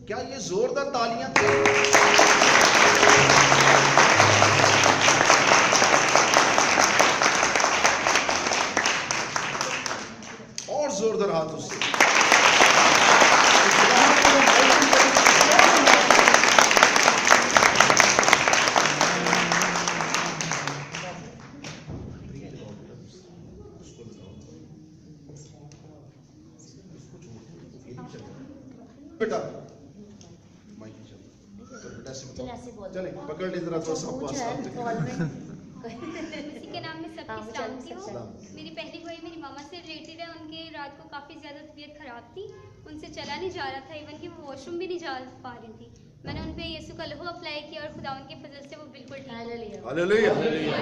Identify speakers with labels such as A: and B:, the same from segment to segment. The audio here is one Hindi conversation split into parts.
A: क्या ये जोरदार तालियां थी? और जोरदार हाथ उससे। बेटा चले पकड़ ली जरा थोड़ा सा पास
B: इसी के नाम में सबकी सलामती हो। मेरी पहली भाई मेरी मामा से रिलेटेड है। उनके रात को काफ़ी ज़्यादा तबीयत ख़राब थी, उनसे चला नहीं जा रहा था, इवन कि वो वॉशरूम भी नहीं जा पा रही थी। मैंने उन पे यीशु का लहू अप्लाई किया और खुदा उनके फजल से वो बिल्कुल ठीक।
A: हालेलुया।
B: और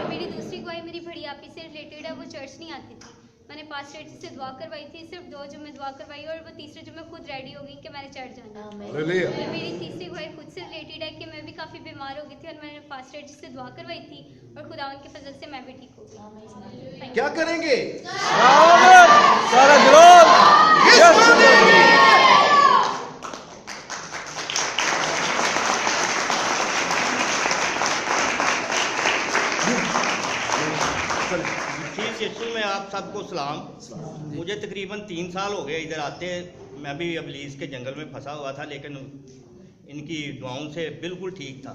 B: मेरी दूसरी गवाही मेरी बड़ी आपी से रिलेटेड है। वो चर्च नहीं आती थी, मैंने पास्टर जी से दुआ करवाई थी, सिर्फ 2 जुम्मे दुआ करवाई और वो तीसरे जुम्मे खुद रेडी हो गई कि मैंने चर्च जाना है। मेरी तीसरी गवाही खुद से रिलेटेड है कि मैं भी काफ़ी बीमार हो गई थी और मैंने पास्टर जी से दुआ करवाई थी और खुदा उनके फजल से मैं भी ठीक हो गई।
A: क्या करेंगे?
C: यीशु में आप सबको सलाम। मुझे तकरीबन 3 साल हो गए इधर आते। मैं भी अबलीस के जंगल में फंसा हुआ था, लेकिन इनकी दुआओं से बिल्कुल ठीक था।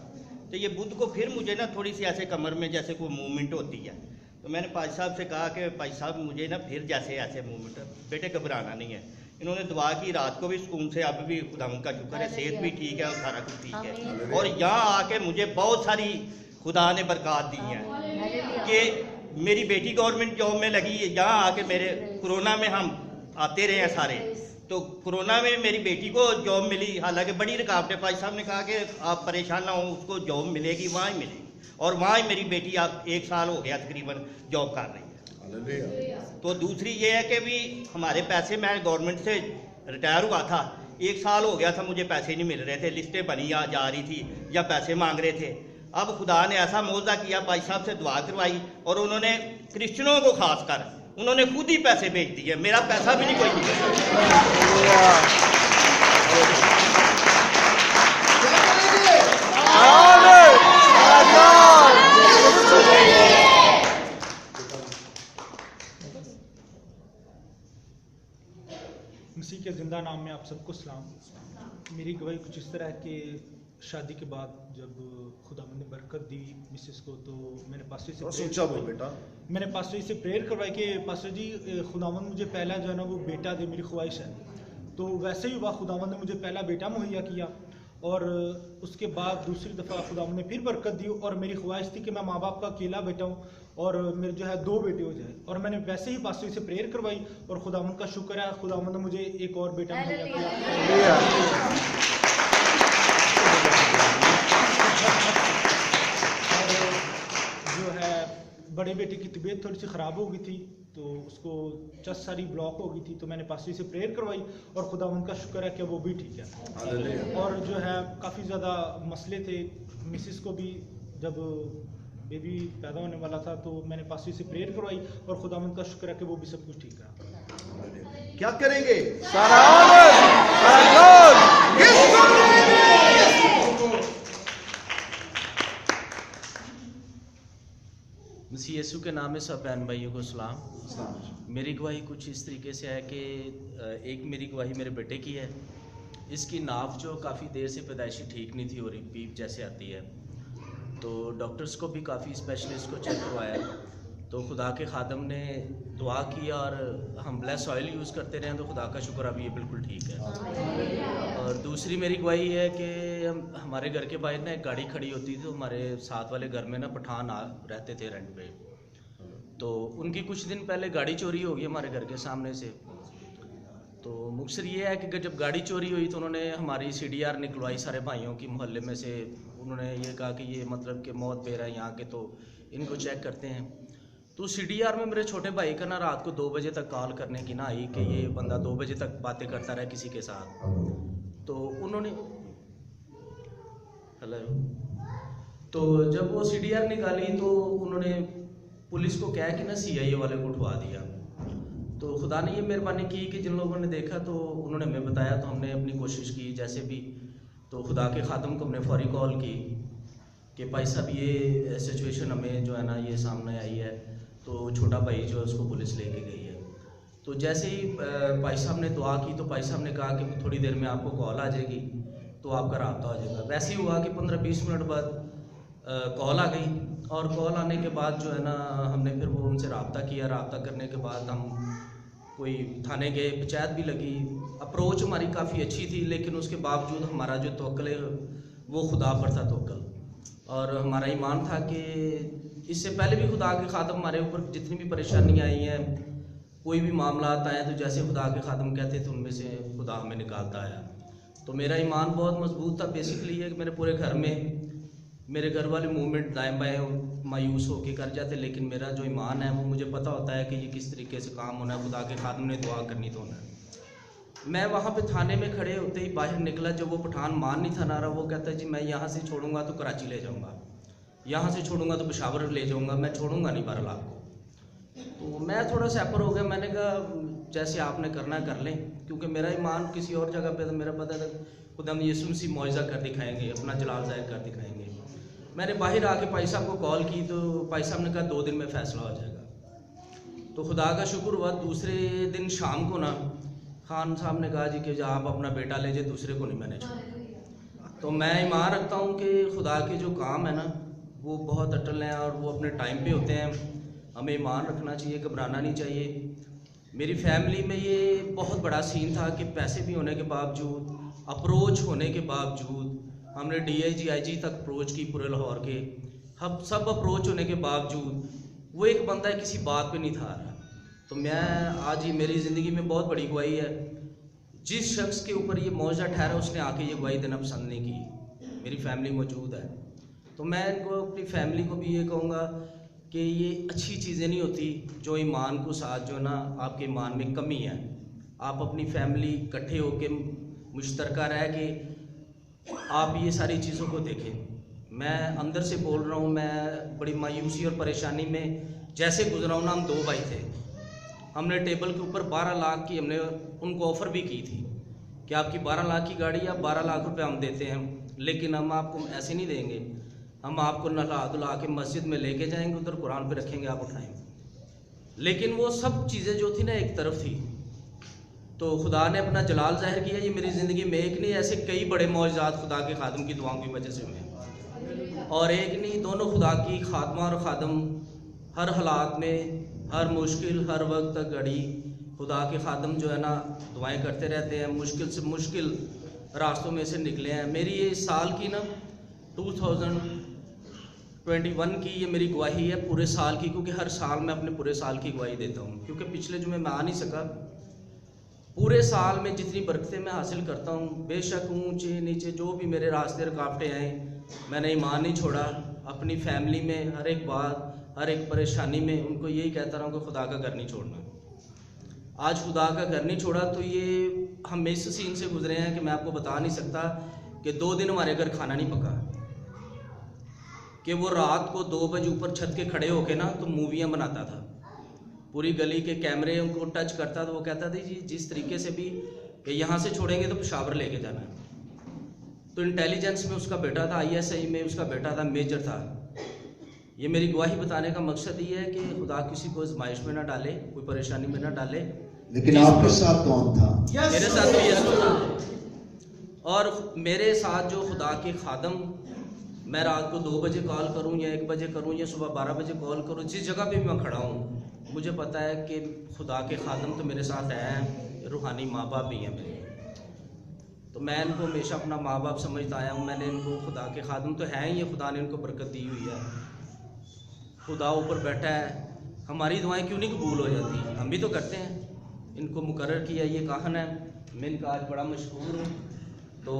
C: तो ये बुध को फिर मुझे ना थोड़ी सी ऐसे कमर में जैसे कोई मूवमेंट होती है, तो मैंने पाजी साहब से कहा कि पाजी साहब मुझे ना फिर जैसे ऐसे मूवमेंट, बेटे घबराना नहीं है। इन्होंने दुआ की, रात को भी सुकून से, अब भी खुदा उनका शुक्र है, सेहत भी ठीक है और सारा कुछ ठीक है। और यहाँ आके मुझे बहुत सारी खुदा ने बरकत दी है कि मेरी बेटी गवर्नमेंट जॉब में लगी है। यहाँ आके मेरे कोरोना में हम आते रहे हैं सारे, तो कोरोना में मेरी बेटी को जॉब मिली। हालांकि बड़ी रुकावटें, पाजी साहब ने कहा कि आप परेशान ना हो, उसको जॉब मिलेगी, वहाँ ही मिलेगी। और वहाँ ही मेरी बेटी आप 1 साल हो गया तकरीबन जॉब कर रही है। तो दूसरी ये है कि भी हमारे पैसे, मैं गवर्नमेंट से रिटायर हुआ था, 1 साल हो गया था, मुझे पैसे नहीं मिल रहे थे, लिस्टें बनी जा रही थी या पैसे मांग रहे थे। अब खुदा ने ऐसा मौजा किया, भाई साहब से दुआ करवाई और उन्होंने क्रिश्चियनों को खास कर उन्होंने खुद ही पैसे भेज दिए, मेरा पैसा भी नहीं कोई दिया।
D: मसीह के ज़िंदा नाम में आप सबको सलाम। मेरी गवाही कुछ इस तरह है कि शादी के बाद जब खुदा ने बरकत दी मिसेस को, तो मैंने पास्टर से प्रेयर करवाई कि पास्टर जी खुदावंद मुझे पहला जो है ना वो बेटा दे, मेरी ख्वाहिश है। तो वैसे ही हुआ, खुदावंद ने मुझे पहला बेटा मुहैया किया और उसके बाद दूसरी दफ़ा खुदावंद ने फिर बरकत दी और मेरी ख्वाहिश थी कि मैं माँ बाप का अकेला बेटा हूँ और मेरे जो है 2 बेटे हो जाए। और मैंने वैसे ही पास्टर से प्रेयर करवाई और खुदावंद का शुक्र है, खुदावंद ने मुझे एक और बेटा मुहैया किया। जो है बड़े बेटे की तबीयत थोड़ी सी ख़राब हो गई थी, तो उसको चस्ट सारी ब्लॉक हो गई थी, तो मैंने पास्टर से प्रेयर करवाई और खुदा उनका शुक्र है कि वो भी ठीक है। और जो है काफ़ी ज़्यादा मसले थे, मिसिस को भी जब बेबी पैदा होने वाला था, तो मैंने पास्टर से प्रेयर करवाई और खुदा उनका शुक्र है कि वो भी सब कुछ ठीक है।
A: क्या करेंगे?
E: मसीह यीशु के नाम में सब बहन भाइयों को सलाम। मेरी गवाही कुछ इस तरीके से है कि एक मेरी गवाही मेरे बेटे की है। इसकी नाफ जो काफ़ी देर से पैदाइशी ठीक नहीं थी और पीप जैसे आती है, तो डॉक्टर्स को भी काफ़ी स्पेशलिस्ट को चेक करवाया, तो खुदा के खादम ने दुआ की और हम ब्लेस ऑयल यूज़ करते रहे, तो खुदा का शुक्र अभी ये बिल्कुल ठीक है। और दूसरी मेरी गवाही है कि हमारे घर के बाहर ना एक गाड़ी खड़ी होती थी, तो हमारे साथ वाले घर में ना पठान रहते थे रेंट पे, तो उनकी कुछ दिन पहले गाड़ी चोरी हो गई हमारे घर के सामने से। तो मुख्तर ये है कि जब गाड़ी चोरी हुई तो उन्होंने हमारी CDR निकलवाई सारे भाइयों की मोहल्ले में से। उन्होंने ये कहा कि ये मतलब कि मौत बेर है यहाँ के, तो इनको चेक करते हैं। तो CDR में मेरे छोटे भाई का ना रात को 2 बजे तक कॉल करने की ना आई कि ये बंदा 2 बजे तक बातें करता रहा किसी के साथ। तो उन्होंने हेलो तो जब वो CDR निकाली तो उन्होंने पुलिस को कहा कि ना CIA वाले को उठवा दिया। तो खुदा ने ये मेहरबानी की कि जिन लोगों ने देखा तो उन्होंने हमें बताया, तो हमने अपनी कोशिश की जैसे भी। तो खुदा के खादम को हमने फौरी कॉल की कि भाई साहब ये सिचुएशन हमें जो है ना ये सामने आई है, तो छोटा भाई जो है उसको पुलिस लेके गई है। तो जैसे ही भाई साहब ने दुआ की तो भाई साहब ने कहा कि थोड़ी देर में आपको कॉल आ जाएगी, तो आपका रब्ता हो जाएगा। वैसे ही हुआ कि 15-20 मिनट बाद कॉल आ गई, और कॉल आने के बाद जो है ना हमने फिर वो उनसे रब्ता किया। रब्ता करने के बाद हम कोई थाने गए, पंचायत भी लगी। अप्रोच हमारी काफ़ी अच्छी थी, लेकिन उसके बावजूद हमारा जो तवक्कुल है वो खुदा पर था तवक्कुल, और हमारा ईमान था कि इससे पहले भी खुदा के खादम हमारे ऊपर जितनी भी परेशानियाँ आई हैं, कोई भी मामला आता है तो जैसे खुदा के खादम कहते थे उनमें से खुदा हमें निकालता आया। तो मेरा ईमान बहुत मजबूत था। बेसिकली ये कि मेरे पूरे घर में मेरे घर वाले मूवमेंट दाएं बाएं मायूस होके कर जाते, लेकिन मेरा जो ईमान है वो मुझे पता होता है कि ये किस तरीके से काम होना है। खुदा के खादम ने दुआ करनी तो होना है। मैं वहाँ पे थाने में खड़े होते ही बाहर निकला, जब वो पठान मान नहीं था नारा, वो कहता है जी मैं यहाँ से छोड़ूंगा तो कराची ले जाऊँगा, यहाँ से छोड़ूंगा तो पेशावर ले जाऊँगा, मैं छोड़ूंगा नहीं 12 लाख को। तो मैं थोड़ा सैपर हो गया। मैंने कहा जैसे आपने करना कर लें, क्योंकि मेरा ईमान किसी और जगह पे था। मेरा पता था खुदा हम यीशु मसीह मौजज़ा कर दिखाएंगे, अपना जलाल ज़ाहिर कर दिखाएंगे। मैंने बाहर आके भाई साहब को कॉल की तो भाई साहब ने कहा 2 दिन में फ़ैसला हो जाएगा। तो खुदा का शुक्र हुआ, दूसरे दिन शाम को ना खान साहब ने कहा जी कि आप अपना बेटा ले जाए, दूसरे को नहीं मैंने छोड़ा। तो मैं ईमान रखता हूँ कि खुदा के जो काम है ना वो बहुत अटल हैं और वो अपने टाइम पे होते हैं। हमें ईमान रखना चाहिए, घबराना नहीं चाहिए। मेरी फैमिली में ये बहुत बड़ा सीन था कि पैसे भी होने के बावजूद, अप्रोच होने के बावजूद, हमने DIG IG तक अप्रोच की पूरे लाहौर के, हम सब अप्रोच होने के बावजूद वो एक बंदा किसी बात पे नहीं था रहा। तो मैं आज ये मेरी ज़िंदगी में बहुत बड़ी गवाही है, जिस शख्स के ऊपर ये मौजज़ा ठहरा उसने आके ये गवाही देना पसंद नहीं की। मेरी फैमिली मौजूद है, तो मैं इनको अपनी फैमिली को भी ये कहूँगा कि ये अच्छी चीज़ें नहीं होती जो ईमान को साथ जो ना आपके ईमान में कमी है। आप अपनी फैमिली इकट्ठे होकर मुश्तरका रह के आप ये सारी चीज़ों को देखें। मैं अंदर से बोल रहा हूँ, मैं बड़ी मायूसी और परेशानी में जैसे गुजरा हूँ ना। हम 2 भाई थे, हमने टेबल के ऊपर 12 लाख की हमने उनको ऑफ़र भी की थी कि आपकी 12 लाख की गाड़ी, आप 12 लाख रुपए हम देते हैं, लेकिन हम आपको ऐसे नहीं देंगे, हम आपको नहला धुला के मस्जिद में लेके जाएंगे, उधर कुरान पे रखेंगे, आप उठाएंगे। लेकिन वो सब चीज़ें जो थी ना एक तरफ थी। तो खुदा ने अपना जलाल ज़ाहिर किया। ये मेरी ज़िंदगी में एक नहीं, ऐसे कई बड़े मौजज़ात खुदा के खादम की दुआओं की वजह से हुए, और एक नहीं दोनों खुदा की खादमा और खादम हर हालात में, हर मुश्किल, हर वक्त तक घड़ी खुदा के खादम जो है ना दुआएं करते रहते हैं। मुश्किल से मुश्किल रास्तों में से निकले हैं। मेरी ये इस साल की ना 2021 की ये मेरी गवाही है पूरे साल की, क्योंकि हर साल मैं अपने पूरे साल की गवाही देता हूँ, क्योंकि पिछले जुमे मैं आ नहीं सका। पूरे साल में जितनी बरकतें मैं हासिल करता हूँ, बेशक ऊंचे नीचे जो भी मेरे रास्ते रुकावटें आए, मैंने ईमान नहीं छोड़ा। अपनी फैमिली में हर एक बात, हर एक परेशानी में उनको यही कहता रहा कि खुदा का घर नहीं छोड़ना। आज खुदा का घर नहीं छोड़ा, तो ये हम इस सीन से गुजरे हैं कि मैं आपको बता नहीं सकता कि 2 दिन हमारे घर खाना नहीं पका, कि वो रात को 2 बजे ऊपर छत के खड़े होके ना तो मूवियाँ बनाता था, पूरी गली के कैमरे उनको टच करता, तो वो कहता था जी जिस तरीके से भी कि यहाँ से छोड़ेंगे तो पेशावर लेके जाना है। तो इंटेलिजेंस में उसका बेटा था, ISI में उसका बेटा था, मेजर था। ये मेरी गवाही बताने का मकसद ये है कि खुदा किसी को आजमाइश में ना डाले, कोई परेशानी में ना डाले।
A: लेकिन आपके साथ कौन था?
E: मेरे साथ तो यीशु था, और मेरे साथ जो खुदा के खादम, मैं रात को 2 बजे कॉल करूं या 1 बजे करूं या सुबह 12 बजे कॉल करूं, जिस जगह पे भी मैं खड़ा हूं, मुझे पता है कि खुदा के खादम तो मेरे साथ हैं, रूहानी माँ बाप भी हैं मेरे। तो मैं इनको हमेशा अपना माँ बाप समझता आया हूँ। मैंने इनको, खुदा के खादम तो हैं ही, खुदा ने इनको बरकत दी हुई है, खुदा ऊपर बैठा है। हमारी दुआएं क्यों नहीं कबूल हो जाती? हम भी तो करते हैं। इनको मुकर्रर किया, ये कहान है, मैं इनका आज बड़ा मशहूर हूँ। तो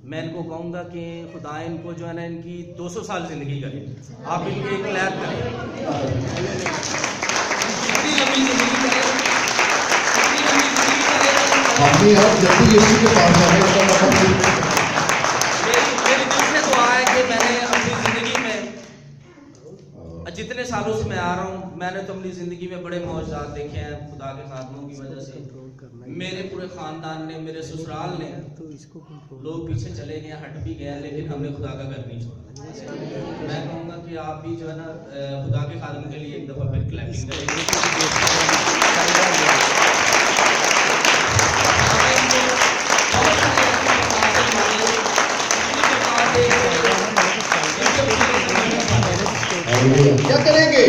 E: मैं इनको कहूँगा कि खुदा इनको जो है ना इनकी 200 साल ज़िंदगी करे, आप इनकी एक लैब करें, इतनी लंबी ज़िंदगी करें,
A: हमने आप जल्दी यीशु के पास जाने का
E: मेरी दिल से दुआ है कि मैंने अपनी जितने सालों से मैं आ रहा हूँ, मैंने तो अपनी ज़िंदगी में बड़े मौजज़ात देखे हैं खुदा के खादमों की वजह से। मेरे पूरे ख़ानदान ने, मेरे ससुराल ने, लोग पीछे चले गए, हट भी गए, लेकिन हमने खुदा का घर नहीं छोड़ा। मैं कहूँगा कि आप भी जो है ना खुदा के खादम के लिए एक दफ़ा फिर क्लैपिंग
A: क्या करेंगे?